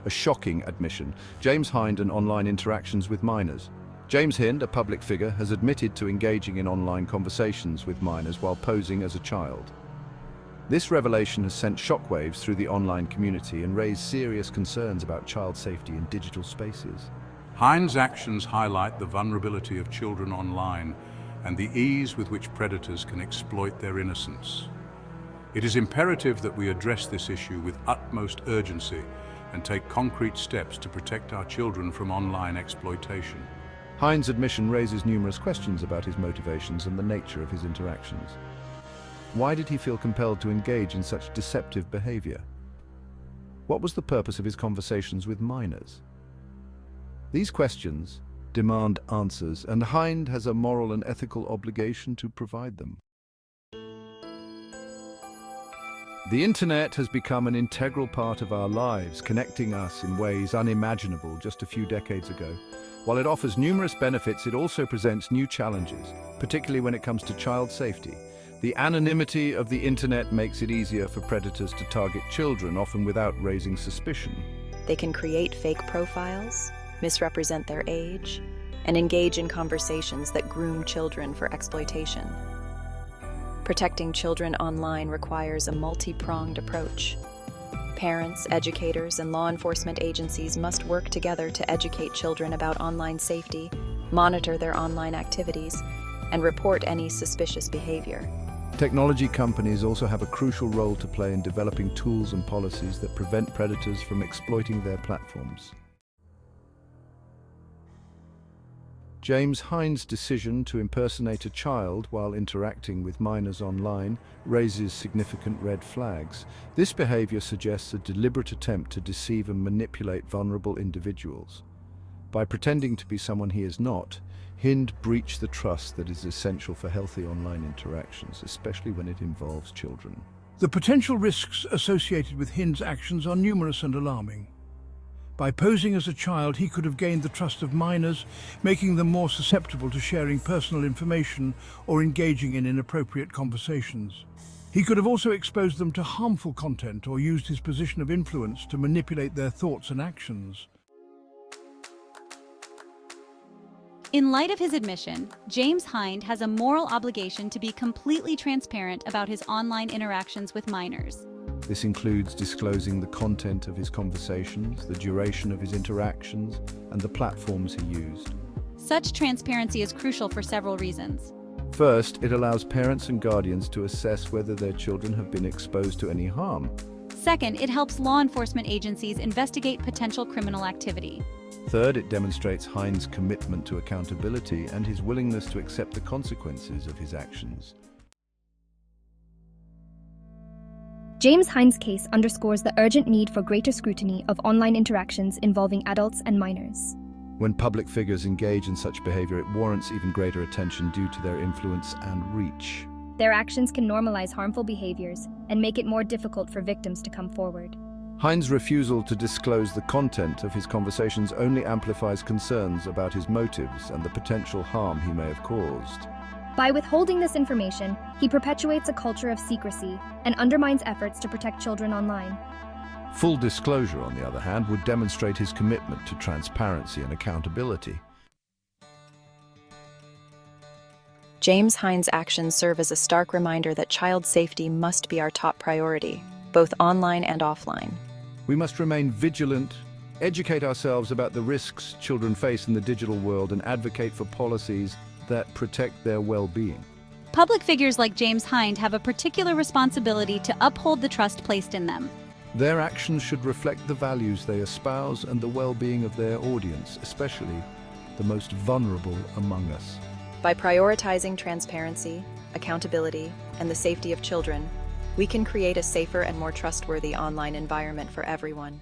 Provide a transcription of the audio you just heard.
a shocking admission. James Hind and online interactions with minors. James Hind, a public figure, has admitted to engaging in online conversations with minors while posing as a child. This revelation has sent shockwaves through the online community and raised serious concerns about child safety in digital spaces. Hind's actions highlight the vulnerability of children online and the ease with which predators can exploit their innocence. It is imperative that we address this issue with utmost urgency and take concrete steps to protect our children from online exploitation. Hind's admission raises numerous questions about his motivations and the nature of his interactions. Why did he feel compelled to engage in such deceptive behavior? What was the purpose of his conversations with minors? These questions demand answers, and Hind has a moral and ethical obligation to provide them. The internet has become an integral part of our lives, connecting us in ways unimaginable just a few decades ago. While it offers numerous benefits, it also presents new challenges, particularly when it comes to child safety. The anonymity of the internet makes it easier for predators to target children, often without raising suspicion. They can create fake profiles, misrepresent their age, and engage in conversations that groom children for exploitation. Protecting children online requires a multi-pronged approach. Parents, educators, and law enforcement agencies must work together to educate children about online safety, monitor their online activities, and report any suspicious behavior. Technology companies also have a crucial role to play in developing tools and policies that prevent predators from exploiting their platforms. James Hind's decision to impersonate a child while interacting with minors online raises significant red flags. This behavior suggests a deliberate attempt to deceive and manipulate vulnerable individuals. By pretending to be someone he is not, Hind breached the trust that is essential for healthy online interactions, especially when it involves children. The potential risks associated with Hind's actions are numerous and alarming. By posing as a child, he could have gained the trust of minors, making them more susceptible to sharing personal information or engaging in inappropriate conversations. He could have also exposed them to harmful content or used his position of influence to manipulate their thoughts and actions. In light of his admission, James Hind has a moral obligation to be completely transparent about his online interactions with minors. This includes disclosing the content of his conversations, the duration of his interactions, and the platforms he used. Such transparency is crucial for several reasons. First, it allows parents and guardians to assess whether their children have been exposed to any harm. Second, it helps law enforcement agencies investigate potential criminal activity. Third, it demonstrates Hind's commitment to accountability and his willingness to accept the consequences of his actions. James Hind's case underscores the urgent need for greater scrutiny of online interactions involving adults and minors. When public figures engage in such behavior, it warrants even greater attention due to their influence and reach. Their actions can normalize harmful behaviors and make it more difficult for victims to come forward. Hind's refusal to disclose the content of his conversations only amplifies concerns about his motives and the potential harm he may have caused. By withholding this information, he perpetuates a culture of secrecy and undermines efforts to protect children online. Full disclosure, on the other hand, would demonstrate his commitment to transparency and accountability. James Hind's actions serve as a stark reminder that child safety must be our top priority, both online and offline. We must remain vigilant, educate ourselves about the risks children face in the digital world, and advocate for policies that protect their well-being. Public figures like James Hind have a particular responsibility to uphold the trust placed in them. Their actions should reflect the values they espouse and the well-being of their audience, especially the most vulnerable among us. By prioritizing transparency, accountability, and the safety of children, we can create a safer and more trustworthy online environment for everyone.